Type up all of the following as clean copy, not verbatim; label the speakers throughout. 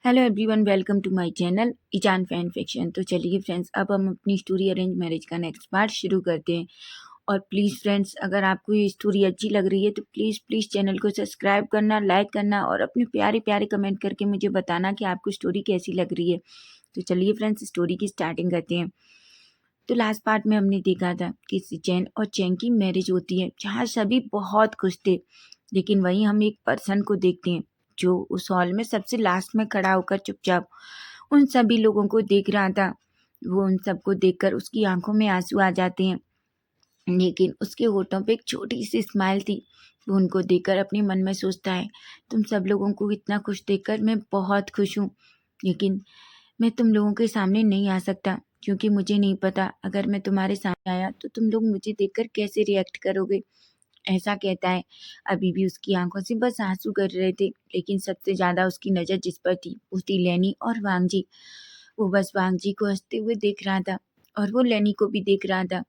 Speaker 1: Hello everyone, welcome to my channel Ijaan fan fiction. तो चलिए friends, अब हम अपनी स्टोरी अरेंज मैरिज का नेक्स्ट पार्ट शुरू करते हैं। और प्लीज़ फ्रेंड्स, अगर आपको ये स्टोरी अच्छी लग रही है तो प्लीज़ चैनल को सब्सक्राइब करना, लाइक करना और अपने प्यारे प्यारे कमेंट करके मुझे बताना कि आपको स्टोरी कैसी लग रही है। तो चलिए फ्रेंड्स, स्टोरी की स्टार्टिंग करते हैं। तो लास्ट पार्ट में हमने देखा था कि सिचेन और चेंग की मैरिज होती है, जहाँ सभी बहुत खुश थे। लेकिन वहीं हम एक पर्सन को देखते हैं जो उस हॉल में सबसे लास्ट में खड़ा होकर चुपचाप उन सभी लोगों को देख रहा था। वो उन सबको देखकर उसकी आंखों में आंसू आ जाते हैं, लेकिन उसके होठों पे एक छोटी सी स्माइल थी। वो उनको देखकर अपने मन में सोचता है, तुम सब लोगों को इतना खुश देखकर मैं बहुत खुश हूँ, लेकिन मैं तुम लोगों के सामने नहीं आ सकता क्योंकि मुझे नहीं पता अगर मैं तुम्हारे सामने आया तो तुम लोग मुझे देखकर कैसे रिएक्ट करोगे। ऐसा कहता है। अभी भी उसकी आंखों से बस आंसू गिर रहे थे, लेकिन सबसे ज्यादा उसकी नजर जिस पर थी वो थी लेनी और वांगजी। वो बस वांगजी को हंसते हुए देख रहा था और वो लेनी को भी देख रहा था।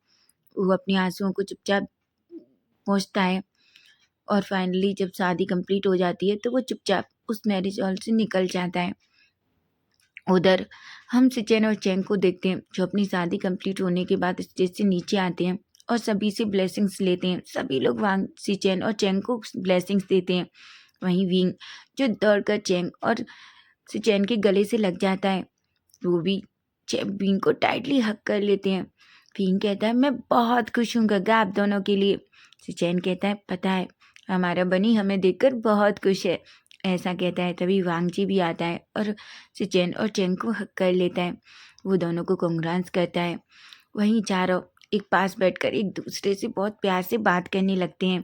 Speaker 1: वो अपने आंसुओं को चुपचाप पहुंचता है और फाइनली जब शादी कंप्लीट हो जाती है तो वो चुपचाप उस मैरिज हॉल से निकल जाता है। उधर हम सिचेन और चेंग को देखते हैं जो अपनी शादी कंप्लीट होने के बाद स्टेज से नीचे आते हैं और सभी से ब्लेसिंग्स लेते हैं। सभी लोग वांग सिचेन और चेंग को ब्लेसिंग्स देते हैं। वहीं विंग जो दौड़कर चेंग और सिचेन के गले से लग जाता है, वो भी विंग को टाइटली हक कर लेते हैं। विंग कहता है, मैं बहुत खुश हूँ गगा आप दोनों के लिए। सिचेन कहता है, पता है हमारा बनी हमें देखकर बहुत खुश है। ऐसा कहता है तभी वांगजी भी आता है और सिचेन और चेंग को हक कर लेता है। वो दोनों को कांग्रेट्स करता है। वहीं चारों एक पास बैठकर एक दूसरे से बहुत प्यार से बात करने लगते हैं।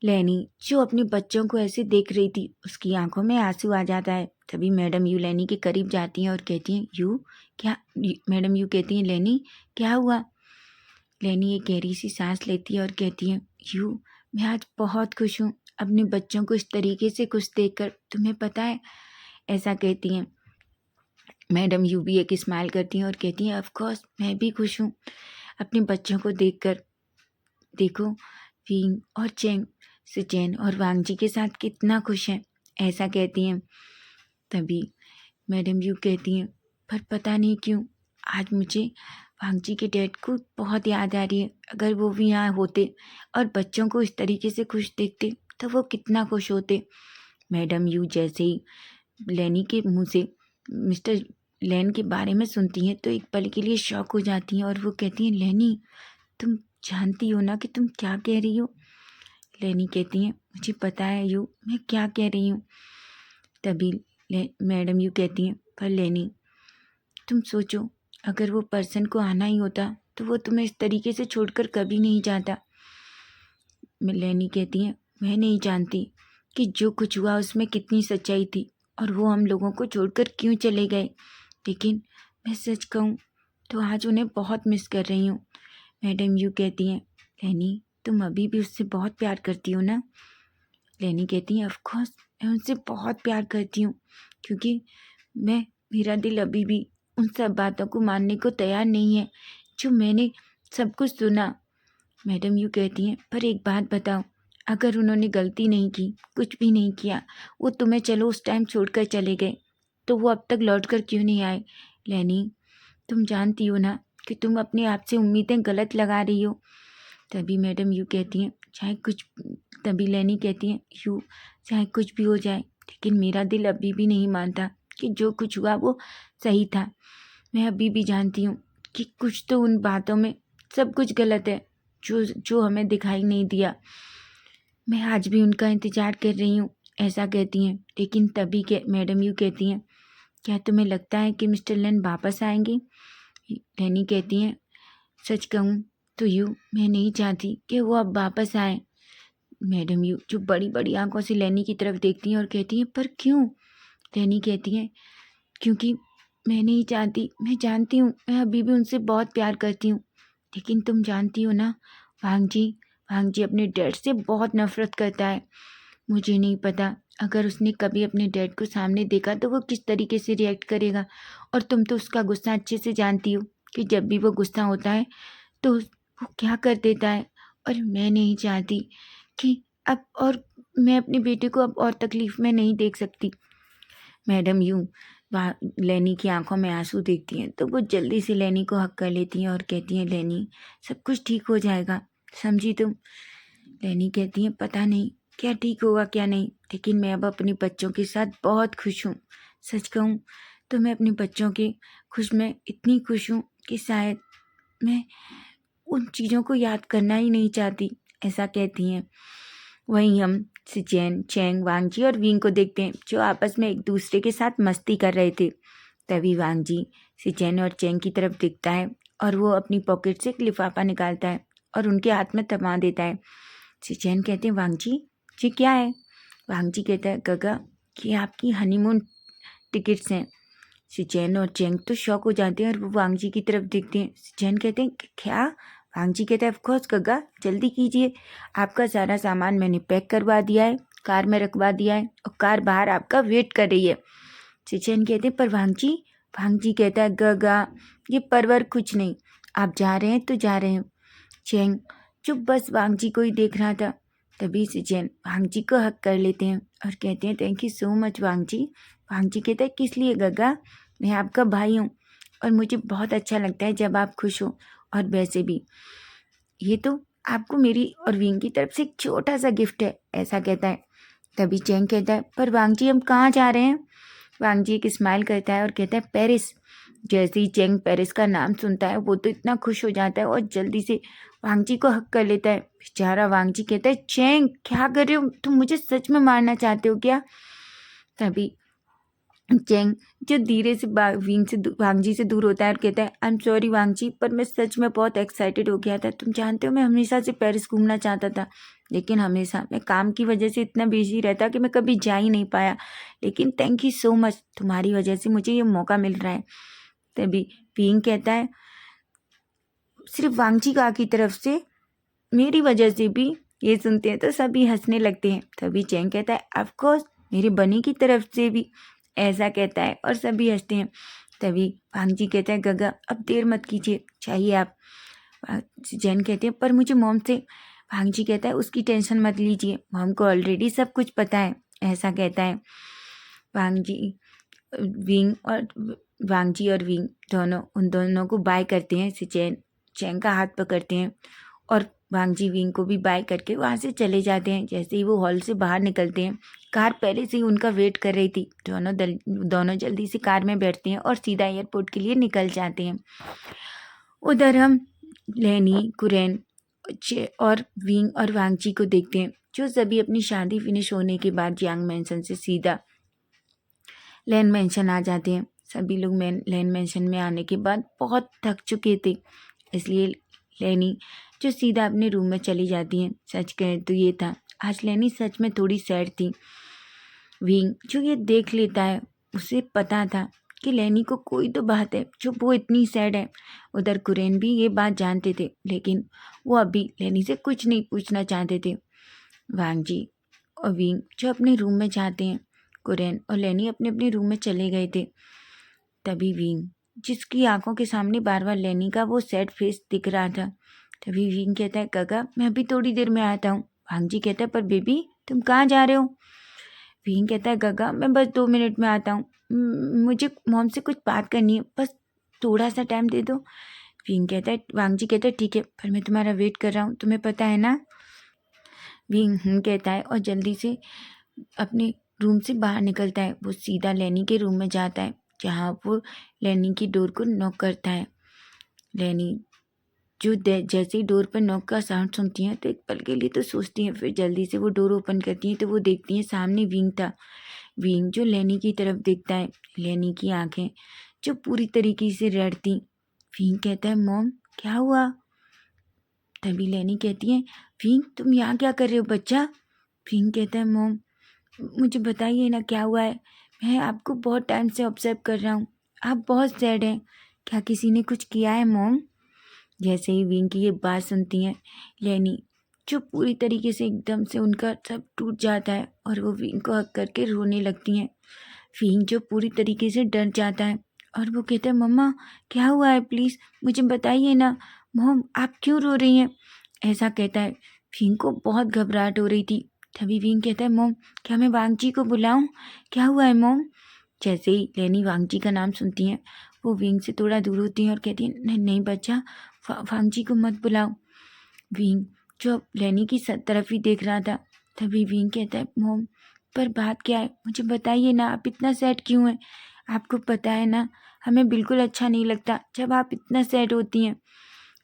Speaker 1: लेनी जो अपने बच्चों को ऐसे देख रही थी, उसकी आंखों में आंसू आ जाता है। तभी मैडम यू लेनी के करीब जाती हैं और कहती हैं, यू क्या। मैडम यू कहती हैं, लेनी क्या हुआ। लेनी एक गहरी सी सांस लेती है और कहती है, यू मैं आज बहुत खुश हूँ अपने बच्चों को इस तरीके से खुश देखकर, तुम्हें पता है। ऐसा कहती हैं। मैडम यू भी एक स्माइल करती हैं और कहती हैं, ऑफ कोर्स मैं भी खुश हूँ अपने बच्चों को देखकर। देखो विंग और चेंग सिचेन और वांगजी के साथ कितना खुश हैं। ऐसा कहती हैं। तभी मैडम यू कहती हैं, पर पता नहीं क्यों आज मुझे वांगजी के डैड को बहुत याद आ रही है। अगर वो भी यहाँ होते और बच्चों को इस तरीके से खुश देखते तो वो कितना खुश होते। मैडम यू जैसे ही लेनी के मुंह से मिस्टर लेन के बारे में सुनती हैं तो एक पल के लिए शॉक हो जाती हैं और वो कहती हैं, लेनी तुम जानती हो ना कि तुम क्या कह रही हो। लेनी कहती हैं, मुझे पता है यू मैं क्या कह रही हूँ। तभी मैडम यू कहती हैं, पर लेनी तुम सोचो अगर वो पर्सन को आना ही होता तो वो तुम्हें इस तरीके से छोड़कर कभी नहीं जाता। लेनी कहती हैं, मैं नहीं जानती कि जो कुछ हुआ उसमें कितनी सच्चाई थी और वो हम लोगों को छोड़कर क्यों चले गए, लेकिन मैं सच कहूँ तो आज उन्हें बहुत मिस कर रही हूँ। मैडम यू कहती हैं, लेनी तुम अभी भी उससे बहुत प्यार करती हो ना। लेनी कहती हैं, ऑफ कोर्स मैं उनसे बहुत प्यार करती हूँ क्योंकि मेरा दिल अभी भी उन सब बातों को मानने को तैयार नहीं है जो मैंने सब कुछ सुना। मैडम यू कहती हैं, पर एक बात बताओ, अगर उन्होंने गलती नहीं की, कुछ भी नहीं किया, वो तुम्हें चलो उस टाइम छोड़कर चले गए, तो वो अब तक लौट कर क्यों नहीं आए। लेनी तुम जानती हो ना कि तुम अपने आप से उम्मीदें गलत लगा रही हो। तभी मैडम यू कहती हैं, चाहे कुछ तभी लेनी कहती हैं, यू चाहे कुछ भी हो जाए लेकिन मेरा दिल अभी भी नहीं मानता कि जो कुछ हुआ वो सही था। मैं अभी भी जानती हूँ कि कुछ तो उन बातों में सब कुछ गलत है जो जो हमें दिखाई नहीं दिया। मैं आज भी उनका इंतजार कर रही हूँ। ऐसा कहती हैं। लेकिन तभी के मैडम यू कहती हैं, क्या तुम्हें लगता है कि मिस्टर लेन वापस आएंगे। लेनी कहती हैं, सच कहूँ तो यू मैं नहीं चाहती कि वो अब वापस आए। मैडम यू जो बड़ी बड़ी आंखों से लेनी की तरफ देखती हैं और कहती हैं, पर क्यों। लेनी कहती हैं, क्योंकि मैं नहीं चाहती, मैं जानती हूँ मैं अभी भी उनसे बहुत प्यार करती हूँ, लेकिन तुम जानती हो ना वांगजी वांगजी अपने डैड से बहुत नफरत करता है। मुझे नहीं पता अगर उसने कभी अपने डैड को सामने देखा तो वो किस तरीके से रिएक्ट करेगा। और तुम तो उसका गुस्सा अच्छे से जानती हो कि जब भी वो गुस्सा होता है तो वो क्या कर देता है। और मैं नहीं चाहती कि अब और मैं अपने बेटे को अब और तकलीफ में नहीं देख सकती। मैडम यूँ लेनी की आंखों में आंसू देखती हैं तो वो जल्दी से लेनी को हक कर लेती हैं और कहती हैं, लेनी सब कुछ ठीक हो जाएगा, समझी तुम? लेनी कहती हैं, पता नहीं क्या ठीक होगा क्या नहीं, लेकिन मैं अब अपने बच्चों के साथ बहुत खुश हूँ। सच कहूँ तो मैं अपने बच्चों के खुश में इतनी खुश हूँ कि शायद मैं उन चीज़ों को याद करना ही नहीं चाहती, ऐसा कहती हैं। वहीं हम सिचेन, चेंग, वांगजी और विंग को देखते हैं जो आपस में एक दूसरे के साथ मस्ती कर रहे थे। तभी वांगजी सिचेन और चेंग की तरफ दिखता है और वो अपनी पॉकेट से एक लिफाफा निकालता है और उनके हाथ में थमा देता है। सिचेन कहते हैं, वांगजी जी क्या है? वांगजी कहता है, गगा ये आपकी हनीमून टिकट्स हैं। सिचेन और चेंग तो शॉक हो जाते हैं और वो वांगजी की तरफ देखते हैं। सिचेन कहते हैं, क्या? वांगजी कहता है, ऑफकोर्स गगा, जल्दी कीजिए, आपका सारा सामान मैंने पैक करवा दिया है, कार में रखवा दिया है और कार बाहर आपका वेट कर रही है। सिचेन कहते हैं, पर वांगजी कहता है, गगा ये परवर कुछ नहीं, आप जा रहे हैं तो जा रहे हैं। चेंग चुप बस वांगजी को ही देख रहा था। तभी सिचेन वांगजी को हक कर लेते हैं और कहते हैं, थैंक यू सो मच वांगजी। वांगजी कहता है, किस लिए गगा, मैं आपका भाई हूँ और मुझे बहुत अच्छा लगता है जब आप खुश हो, और वैसे भी ये तो आपको मेरी और विंग की तरफ से एक छोटा सा गिफ्ट है, ऐसा कहता है। तभी चेंग कहता है, पर वांगजी हम कहाँ जा रहे हैं? वांगजी एक स्माइल करता है और कहता है, पेरिस। जैसे ही चेंग पेरिस का नाम सुनता है वो तो इतना खुश हो जाता है और जल्दी से वांगजी को हक कर लेता है। बेचारा वांगजी कहता है, चेंग क्या कर रहे हो तुम, मुझे सच में मारना चाहते हो क्या? तभी चेंग जो धीरे से वांगजी से दूर होता है और कहता है, आई एम सॉरी वांगजी, पर मैं सच में बहुत एक्साइटेड हो गया था। तुम जानते हो मैं हमेशा से पेरिस घूमना चाहता था, लेकिन हमेशा मैं काम की वजह से इतना बिजी रहता कि मैं कभी जा ही नहीं पाया, लेकिन थैंक यू सो मच, तुम्हारी वजह से मुझे ये मौका मिल रहा है। तभी विंग कहता है, सिर्फ वांगजी का की तरफ से, मेरी वजह से भी? ये सुनते हैं तो सभी हंसने लगते हैं। तभी चेंग कहता है, ऑफ कोर्स मेरी बनी की तरफ से भी, ऐसा कहता है और सभी हंसते हैं। तभी वांगजी कहता है, गगा अब देर मत कीजिए, चाहिए आप? जैन कहते हैं, पर मुझे मॉम से। वांगजी कहता है, उसकी टेंशन मत लीजिए, मॉम को ऑलरेडी सब कुछ पता है, ऐसा कहता है। वांगजी विंग और वांगजी और विंग उन दोनों को बाय करते हैं। सिचेन चेंग का हाथ पकड़ते हैं और वांगजी विंग को भी बाय करके वहाँ से चले जाते हैं। जैसे ही वो हॉल से बाहर निकलते हैं, कार पहले से ही उनका वेट कर रही थी। दोनों जल्दी से कार में बैठते हैं और सीधा एयरपोर्ट के लिए निकल जाते हैं। उधर हम लेनी, कुरेन और विंग और वांगजी को देखते हैं जो सभी अपनी शादी फिनिश होने के बाद यांग मैंशन से सीधा लैन मैंशन आ जाते हैं। सभी लोग लैन मैंशन में आने के बाद बहुत थक चुके थे, इसलिए लेनी जो सीधा अपने रूम में चली जाती हैं। सच कहें तो ये था, आज लेनी सच में थोड़ी सैड थी। विंग जो ये देख लेता है, उसे पता था कि लेनी को कोई तो बात है जो वो इतनी सैड है। उधर कुरेन भी ये बात जानते थे, लेकिन वो अभी लेनी से कुछ नहीं पूछना चाहते थे। वांगजी और विंग जो अपने रूम में जाते हैं, कुरेन और लेनी अपने अपने रूम में चले गए थे। तभी विंग जिसकी आंखों के सामने बार बार लेनी का वो सैड फेस दिख रहा था। तभी विंग कहता है, काका मैं अभी थोड़ी देर में आता हूँ। वांगजी कहता है, पर बेबी तुम कहाँ जा रहे हो? विंग कहता है, गगा मैं बस 2 मिनट में आता हूँ, मुझे मॉम से कुछ बात करनी है, बस थोड़ा सा टाइम दे दो। वांगजी कहता है, ठीक है, पर मैं तुम्हारा वेट कर रहा हूँ, तुम्हें पता है ना? विंग कहता है और जल्दी से अपने रूम से बाहर निकलता है। वो सीधा लेनी के रूम में जाता है, जहाँ वो लेनी की डोर को नॉक करता है। लेनी जो जैसे ही डोर पर नॉक का साउंड सुनती हैं तो एक पल के लिए तो सोचती हैं, फिर जल्दी से वो डोर ओपन करती हैं तो वो देखती हैं सामने विंग था। विंग जो लेनी की तरफ देखता है, लेनी की आंखें जो पूरी तरीके से रेड थी। विंग कहता है, मॉम क्या हुआ? तभी लेनी कहती है, विंग तुम यहाँ क्या कर रहे हो बच्चा? विंग कहता है, मॉम मुझे बताइए ना क्या हुआ है, मैं आपको बहुत टाइम से ऑब्जर्व कर रहा हूँ, आप बहुत सैड हैं, क्या किसी ने कुछ किया है मॉम? जैसे ही विंग की ये बात सुनती हैं, लेनी जो पूरी तरीके से एकदम से उनका सब टूट जाता है और वो विंग को हक करके रोने लगती हैं। विंग जो पूरी तरीके से डर जाता है और वो कहता है, मम्मा क्या हुआ है, प्लीज़ मुझे बताइए ना, मॉम आप क्यों रो रही हैं? ऐसा कहता है। विंग को बहुत घबराहट हो रही थी। तभी विंग कहता है, मॉम क्या मैं वांगजी को बुलाऊं? क्या हुआ है मॉम? जैसे ही लेनी वांगजी का नाम सुनती हैं, वो विंग से थोड़ा दूर होती हैं और कहती हैं, नहीं नहीं बच्चा, वांगजी को मत बुलाओ। विंग जो लेनी की तरफ ही देख रहा था, तभी विंग कहता है, मोम पर बात क्या है, मुझे बताइए ना, आप इतना सैड क्यों हैं? आपको पता है ना, हमें बिल्कुल अच्छा नहीं लगता जब आप इतना सैड होती हैं।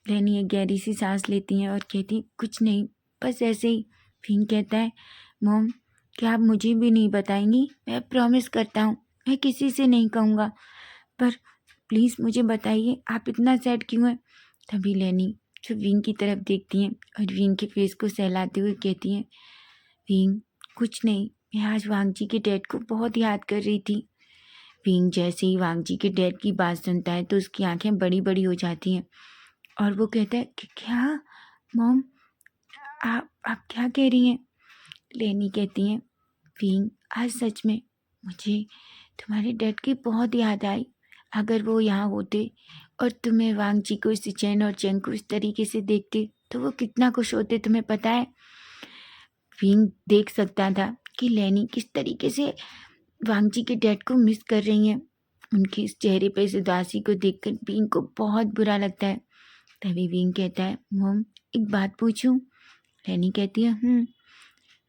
Speaker 1: लेनी एक गहरी सी सांस लेती हैं और कहती, कुछ नहीं, बस ऐसे ही। विंग कहता है, मोम क्या आप मुझे भी नहीं बताएंगी? मैं प्रॉमिस करता हूँ मैं किसी से नहीं कहूँगा, पर प्लीज़ मुझे बताइए आप इतना सैड क्यों हैं? तभी लेनी जो विंग की तरफ देखती हैं और विंग के फेस को सहलाते हुए कहती हैं, विंग कुछ नहीं, मैं आज वांगजी के डैड को बहुत याद कर रही थी। विंग जैसे ही वांगजी के डैड की बात सुनता है तो उसकी आंखें बड़ी बड़ी हो जाती हैं और वो कहता है कि क्या मॉम, आप क्या कह रही हैं? लेनी कहती हैं, विंग आज सच में मुझे तुम्हारे डैड की बहुत याद आई। अगर वो यहाँ होते और तुम्हें वांगजी को, सिचेन और चेंग को इस तरीके से देखते तो वो कितना खुश होते, तुम्हें पता है? विंग देख सकता था कि लेनी किस तरीके से वांगजी के डैड को मिस कर रही हैं। उनके इस चेहरे पे इस उदासी को देखकर विंग को बहुत बुरा लगता है। तभी विंग कहता है, मॉम एक बात पूछूं? लेनी कहती है,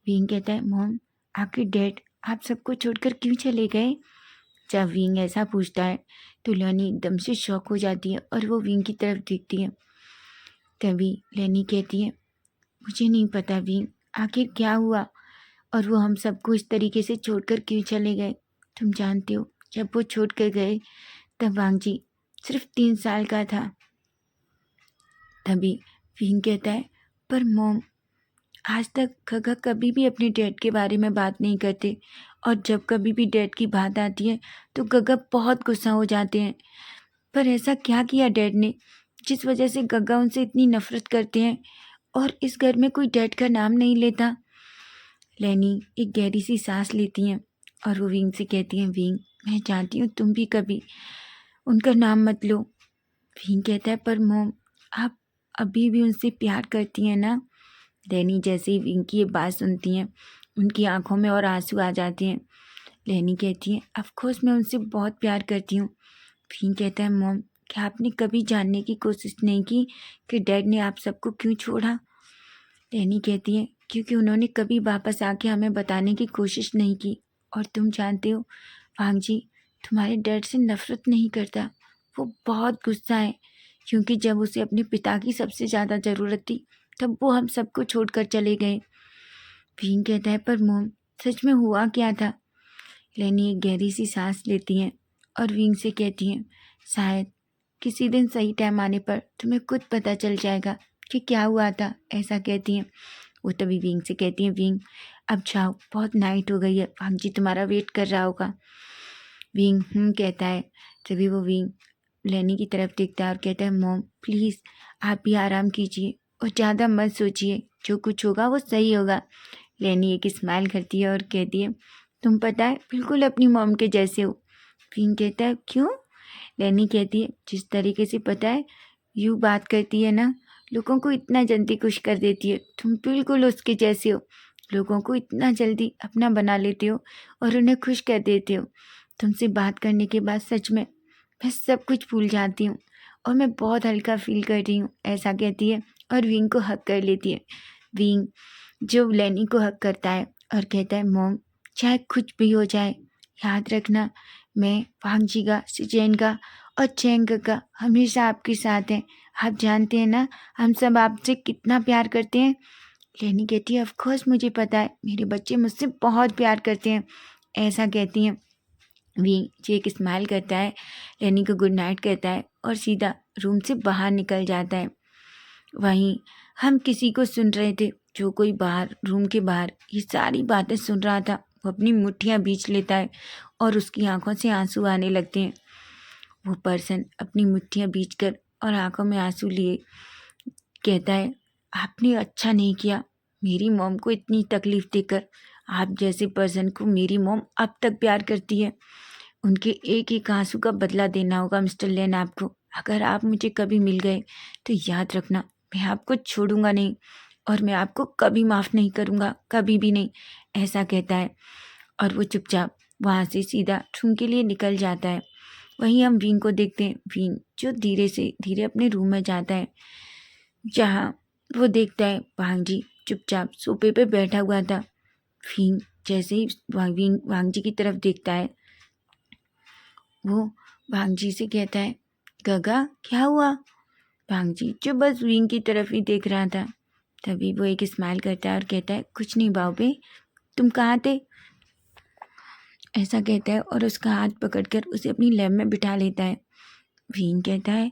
Speaker 1: विंग कहता है, मॉम आपके डैड आप सबको छोड़कर क्यों चले गए? जब विंग ऐसा पूछता है तो लेनी एकदम से शॉक हो जाती है और वो विंग की तरफ देखती है। तभी लेनी कहती है, मुझे नहीं पता विंग, आखिर क्या हुआ और वो हम सबको इस तरीके से छोड़कर क्यों चले गए? तुम जानते हो, जब वो छोड़ कर गए तब वांगजी सिर्फ 3 साल का था। तभी विंग कहता है, पर मॉम आज तक गगा कभी भी अपने डैड के बारे में बात नहीं करते और जब कभी भी डैड की बात आती है तो गगा बहुत गुस्सा हो जाते हैं। पर ऐसा क्या किया डैड ने जिस वजह से गगा उनसे इतनी नफरत करते हैं और इस घर में कोई डैड का नाम नहीं लेता? लेनी एक गहरी सी सांस लेती हैं और वो विंग से कहती हैं, विंग मैं जानती हूँ तुम भी कभी उनका नाम मत लो। विंग कहता है, पर मॉम आप अभी भी उनसे प्यार करती हैं ना? लेनी जैसे ही विंग की ये बात सुनती हैं उनकी आंखों में और आंसू आ जाते हैं। लेनी कहती है, ऑफ कोर्स मैं उनसे बहुत प्यार करती हूँ। विंग कहता है, मॉम क्या आपने कभी जानने की कोशिश नहीं की कि डैड ने आप सबको क्यों छोड़ा? लेनी कहती है, क्योंकि उन्होंने कभी वापस आके हमें बताने की कोशिश नहीं की। और तुम जानते हो वांगजी तुम्हारे डैड से नफरत नहीं करता, वो बहुत गुस्सा है, क्योंकि जब उसे अपने पिता की सबसे ज़्यादा ज़रूरत थी तब वो हम सबको छोड़कर चले गए। विंग कहता है, पर मोम सच में हुआ क्या था? लेनी एक गहरी सी सांस लेती हैं और विंग से कहती हैं, शायद किसी दिन सही टाइम आने पर तुम्हें खुद पता चल जाएगा कि क्या हुआ था, ऐसा कहती हैं। वो तभी विंग से कहती हैं, विंग अब जाओ, बहुत नाइट हो गई है, वांगजी तुम्हारा वेट कर रहा होगा। विंग कहता है। तभी वो विंग लेनी की तरफ देखता है और कहता है, मॉम प्लीज़ आप भी आराम कीजिए और ज़्यादा मत सोचिए, जो कुछ होगा वो सही होगा। लेनी एक स्माइल करती है और कहती है, तुम पता है बिल्कुल अपनी मॉम के जैसे हो। विंग कहता है, क्यों? लेनी कहती है, जिस तरीके से पता है यूँ बात करती है ना, लोगों को इतना जल्दी खुश कर देती है, तुम बिल्कुल उसके जैसे हो। लोगों को इतना जल्दी अपना बना लेते हो और उन्हें खुश कर देते हो। तुमसे बात करने के बाद सच में मैं सब कुछ भूल जाती हूँ और मैं बहुत हल्का फील कर रही हूँ, ऐसा कहती है और विंग को हक कर लेती है। विंग जो लेनी को हक करता है और कहता है, मॉम चाहे कुछ भी हो जाए, याद रखना मैं वांगजी का, सिचेन का और चेंग का हमेशा आपके साथ हैं। आप जानते हैं ना हम सब आपसे कितना प्यार करते हैं। लेनी कहती है, ऑफ कोर्स मुझे पता है, मेरे बच्चे मुझसे बहुत प्यार करते हैं, ऐसा कहती हैं। विंग एक स्माइल करता है, लेनी को गुड नाइट कहता है और सीधा रूम से बाहर निकल जाता है। वहीं हम किसी को सुन रहे थे, जो कोई बाहर रूम के बाहर ये सारी बातें सुन रहा था, वो अपनी मुट्ठियाँ बीच लेता है और उसकी आंखों से आंसू आने लगते हैं। वो पर्सन अपनी मुट्ठियाँ बींचकर और आंखों में आंसू लिए कहता है, आपने अच्छा नहीं किया मेरी मॉम को इतनी तकलीफ़ देकर। आप जैसे पर्सन को मेरी मॉम अब तक प्यार करती है, उनके एक एक आंसू का बदला देना होगा मिस्टर लेन आपको। अगर आप मुझे कभी मिल गए तो याद रखना मैं आपको छोड़ूंगा नहीं और मैं आपको कभी माफ़ नहीं करूँगा, कभी भी नहीं, ऐसा कहता है। और वो चुपचाप वहाँ से सीधा रूम के लिए निकल जाता है। वहीं हम विंग को देखते हैं, विंग जो धीरे से धीरे अपने रूम में जाता है, जहाँ वो देखता है भांजी चुपचाप सोफे पे बैठा हुआ था। विंग जैसे ही भांजी की तरफ देखता है, वो भांजी से कहता है, गगा क्या हुआ? भांजी जो बस विंग की तरफ ही देख रहा था। तभी वो एक स्माइल करता है और कहता है, कुछ नहीं बाबे, तुम कहाँ थे? ऐसा कहता है और उसका हाथ पकड़कर उसे अपनी लैब में बिठा लेता है। विंग कहता है,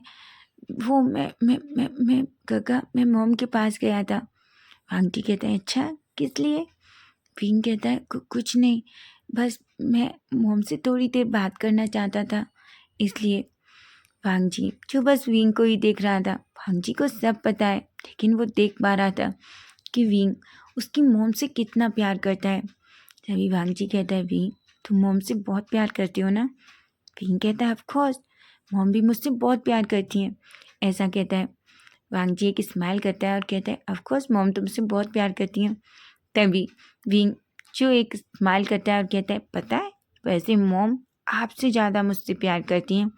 Speaker 1: वो मैं गगा, मैं मॉम के पास गया था। भांजी कहता है, अच्छा किस लिए? विंग कहता है, कुछ नहीं, बस मैं मॉम से थोड़ी देर बात करना चाहता था, इसलिए। भांजी जो बस विंग को ही देख रहा था। भांजी को सब पता है, लेकिन वो देख पा रहा था कि विंग उसकी मॉम से कितना प्यार करता है। तभी भांजी कहता है, विंग तुम मॉम से बहुत प्यार करती हो ना? विंग कहता है, ऑफ कोर्स, मॉम भी मुझसे बहुत प्यार करती हैं। ऐसा कहता है। भांजी एक स्माइल करता है और कहता है, ऑफ कोर्स मॉम तुमसे बहुत प्यार करती हैं। तभी विंग जो एक स्माइल करता है और कहता है, पता है वैसे मॉम आपसे ज़्यादा मुझसे प्यार करती हैं।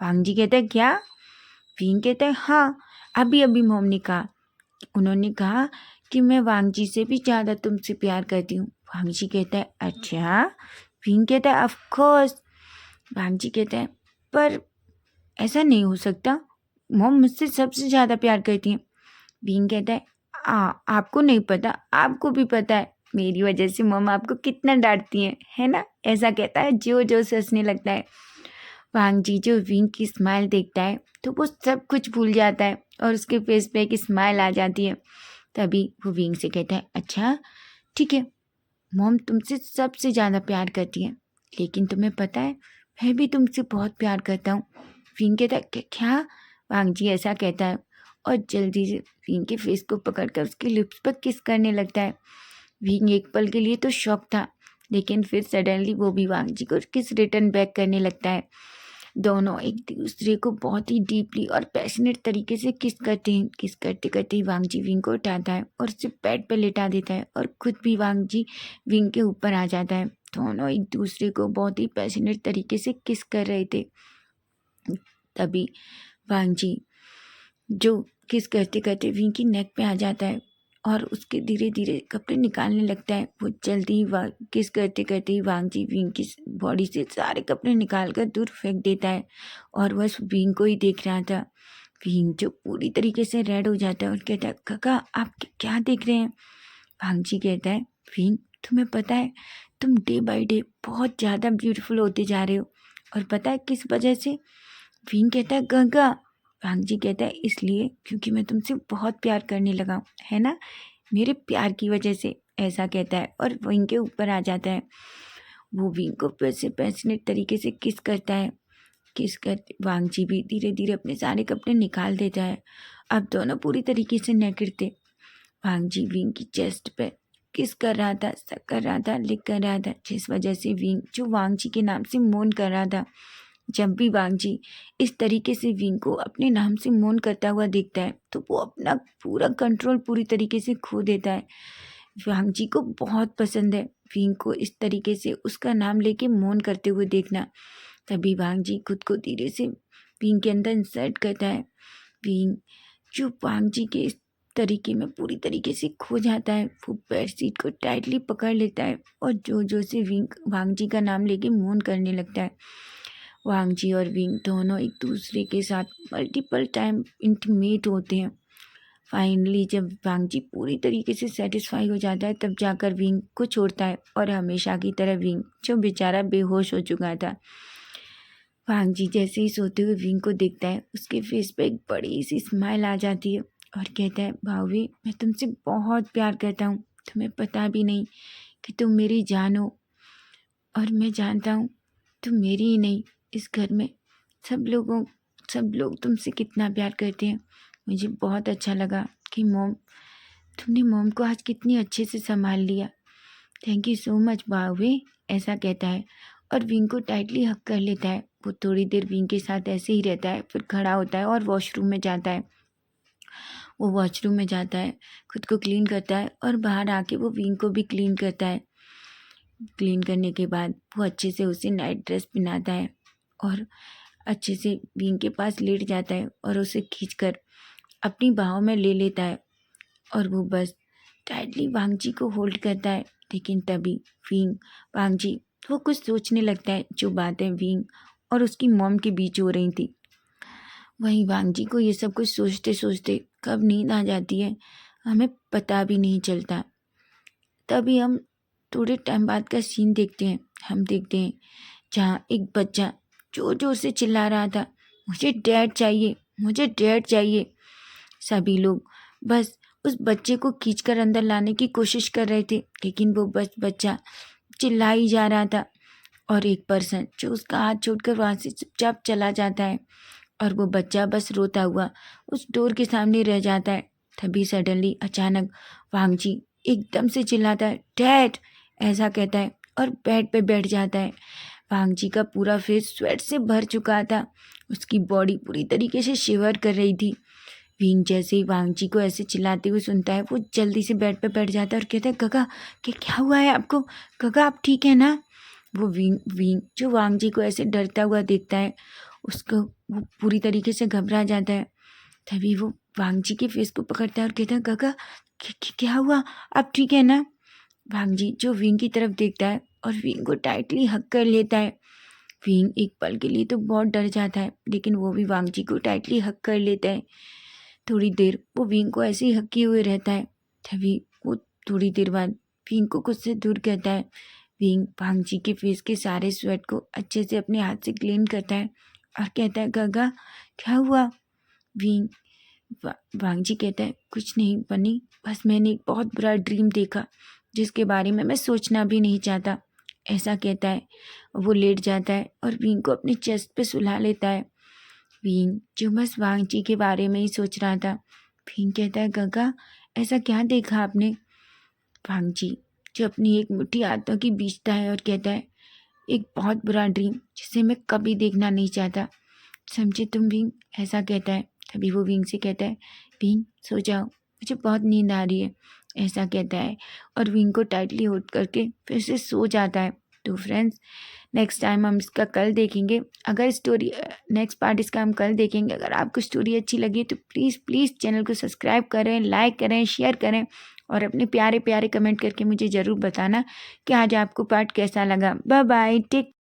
Speaker 1: भांजी कहता है, क्या? विंग कहता है, हाँ, अभी अभी मॉम ने कहा, उन्होंने कहा कि मैं वांगजी से भी ज़्यादा तुमसे प्यार करती हूँ। वांगजी कहता है, अच्छा? विंग कहता है, ऑफ कोर्स। वांगजी कहता है, पर ऐसा नहीं हो सकता, मॉम मुझसे सबसे ज़्यादा प्यार करती हैं। विंग कहता है, आपको नहीं पता, आपको भी पता है मेरी वजह से मॉम आपको कितना डांटती हैं, है ना? ऐसा कहता है, जो जो से हंसने लगता है। वांगजी जो विंग की स्माइल देखता है तो वो सब कुछ भूल जाता है और उसके फेस पे एक स्माइल आ जाती है। तभी वो विंग से कहता है, अच्छा ठीक है, मॉम तुमसे सबसे ज़्यादा प्यार करती है, लेकिन तुम्हें पता है मैं भी तुमसे बहुत प्यार करता हूँ। विंग कहता है, क्या? वांगजी ऐसा कहता है और जल्दी से विंग के फेस को पकड़कर उसके लिप्स पर किस करने लगता है। विंग एक पल के लिए तो शॉक था, लेकिन फिर सडनली वो भी वांगजी को किस रिटर्न बैक करने लगता है। दोनों एक दूसरे को बहुत ही डीपली और पैशनेट तरीके से किस करते हैं। किस करते करते ही वांगजी विंग को उठाता है और उसे बेड पर लेटा देता है और खुद भी वांगजी विंग के ऊपर आ जाता है। दोनों एक दूसरे को बहुत ही पैशनेट तरीके से किस कर रहे थे। तभी वांगजी जो किस करते करते विंग की नेक पे आ जाता है और उसके धीरे धीरे कपड़े निकालने लगता है। वो जल्दी ही किस करते करते ही वांगजी विंग की बॉडी से सारे कपड़े निकाल कर दूर फेंक देता है और बस विंग को ही देख रहा था। विंग जो पूरी तरीके से रेड हो जाता है और कहता है, काका आप क्या देख रहे हैं? वांगजी कहता है, विंग तुम्हें पता है तुम डे बाय डे बहुत ज़्यादा ब्यूटीफुल होते जा रहे हो, और पता है किस वजह से? विंग कहता है, गंगा। वांगजी कहता है, इसलिए क्योंकि मैं तुमसे बहुत प्यार करने लगा हूँ, है ना, मेरे प्यार की वजह से। ऐसा कहता है और विंग के ऊपर आ जाता है। वो विंग को फिर से पैशनेट तरीके से किस करता है। किस कर वांगजी भी धीरे धीरे अपने सारे कपड़े निकाल देता है। अब दोनों पूरी तरीके से नेकेड थे। वांगजी विंग की चेस्ट पे किस कर रहा था, सक कर रहा था, लिख कर रहा था, जिस वजह से विंग जो वांगजी के नाम से मोन कर रहा था। जब भी वांगजी इस तरीके से विंग को अपने नाम से मोन करता हुआ देखता है तो वो अपना पूरा कंट्रोल पूरी तरीके से खो देता है। वांगजी को बहुत पसंद है विंग को इस तरीके से उसका नाम लेके मोन करते हुए देखना। तभी वांगजी खुद को धीरे से विंग के अंदर इंसर्ट करता है। विंग जो वांगजी के इस तरीके में पूरी तरीके से खो जाता है, वो बेड शीट को टाइटली पकड़ लेता है और जो जो से विंग वांगजी का नाम लेके मोन करने लगता है। वांगजी और विंग दोनों एक दूसरे के साथ मल्टीपल टाइम इंटीमेट होते हैं। फाइनली जब वांगजी पूरी तरीके से सेटिस्फाई हो जाता है तब जाकर विंग को छोड़ता है और हमेशा की तरह विंग जो बेचारा बेहोश हो चुका था। वांगजी जैसे ही सोते हुए विंग को देखता है उसके फेस पे एक बड़ी सी स्माइल आ जाती है और कहता है, भाभी मैं तुमसे बहुत प्यार करता हूँ, तुम्हें पता भी नहीं कि तुम मेरी जान हो, और मैं जानता हूँ तुम मेरी ही नहीं, इस घर में सब लोग तुमसे कितना प्यार करते हैं। मुझे बहुत अच्छा लगा कि तुमने मॉम को आज कितनी अच्छे से संभाल लिया। थैंक यू सो मच भाभी। ऐसा कहता है और विंग को टाइटली हक कर लेता है। वो थोड़ी देर विंग के साथ ऐसे ही रहता है, फिर खड़ा होता है और वॉशरूम में जाता है। वो वॉशरूम में जाता है, खुद को क्लीन करता है और बाहर आके वो विंग को भी क्लीन करता है। क्लीन करने के बाद वो अच्छे से उसे नाइट ड्रेस पहनाता है और अच्छे से विंग के पास लेट जाता है और उसे खींचकर अपनी बाहों में ले लेता है और वो बस टाइटली वांगजी को होल्ड करता है। लेकिन तभी विंग वांगजी वो कुछ सोचने लगता है जो बातें विंग और उसकी मॉम के बीच हो रही थी। वहीं वांगजी को ये सब कुछ सोचते सोचते कब नींद आ जाती है हमें पता भी नहीं चलता। तभी हम थोड़े टाइम बाद का सीन देखते हैं। हम देखते हैं जहाँ एक बच्चा जोर जोर से चिल्ला रहा था, मुझे डैड चाहिए, मुझे डैड चाहिए। सभी लोग बस उस बच्चे को खींचकर अंदर लाने की कोशिश कर रहे थे, लेकिन वो बस बच्चा चिल्ला ही जा रहा था। और एक पर्सन जो उसका हाथ छोड़कर वहाँ से चुपचाप चला जाता है और वो बच्चा बस रोता हुआ उस डोर के सामने रह जाता है। तभी सडनली अचानक वांगजी एकदम से चिल्लाता है, डैड, ऐसा कहता है और बेड पे बैठ जाता है। वांगजी का पूरा फेस स्वेट से भर चुका था, उसकी बॉडी पूरी तरीके से शिवर कर रही थी। विंग जैसे ही वांगजी को ऐसे चिल्लाते हुए सुनता है वो जल्दी से बेड पे बैठ जाता है और कहता है, गगा क्या हुआ है आपको, गगा आप ठीक है ना। वो विंग जो वांगजी को ऐसे डरता हुआ देखता है उसको वो पूरी तरीके से घबरा जाता है। तभी वो वांगजी के फेस को पकड़ता है और कहता है, गगा क्या हुआ, आप ठीक है ना। वांगजी जो विंग की तरफ देखता है और विंग को टाइटली हक कर लेता है। विंग एक पल के लिए तो बहुत डर जाता है, लेकिन वो भी वांगजी को टाइटली हक कर लेता है। थोड़ी देर वो विंग को ऐसे ही हके हुए रहता है। तभी वो थोड़ी देर बाद विंग को खुद से दूर करता है। विंग वांगजी के फेस के सारे स्वेट को अच्छे से अपने हाथ से क्लीन करता है और कहता है, गगा क्या हुआ। विंग वांगजी कहता है, कुछ नहीं बनी, बस मैंने एक बहुत बुरा ड्रीम देखा जिसके बारे में मैं सोचना भी नहीं चाहता, ऐसा कहता है। वो लेट जाता है और विंग को अपने चेस्ट पे सुला लेता है। विंग जो बस वांगजी के बारे में ही सोच रहा था। विंग कहता है, गगा ऐसा क्या देखा आपने। वांगजी जो अपनी एक मुट्ठी हाथों की बीचता है और कहता है, एक बहुत बुरा ड्रीम जिसे मैं कभी देखना नहीं चाहता, समझे तुम विंग, ऐसा कहता है। तभी वो विंग से कहता है, विंग सो जाओ, मुझे बहुत नींद आ रही है, ऐसा कहता है और विंग को टाइटली होल्ड करके फिर से सो जाता है। तो फ्रेंड्स नेक्स्ट टाइम हम इसका कल देखेंगे। अगर स्टोरी नेक्स्ट पार्ट इसका हम कल देखेंगे। अगर आपको स्टोरी अच्छी लगी तो प्लीज़ प्लीज़ चैनल को सब्सक्राइब करें, लाइक करें, शेयर करें और अपने प्यारे प्यारे कमेंट करके मुझे ज़रूर बताना कि आज आपको पार्ट कैसा लगा। Bye bye, take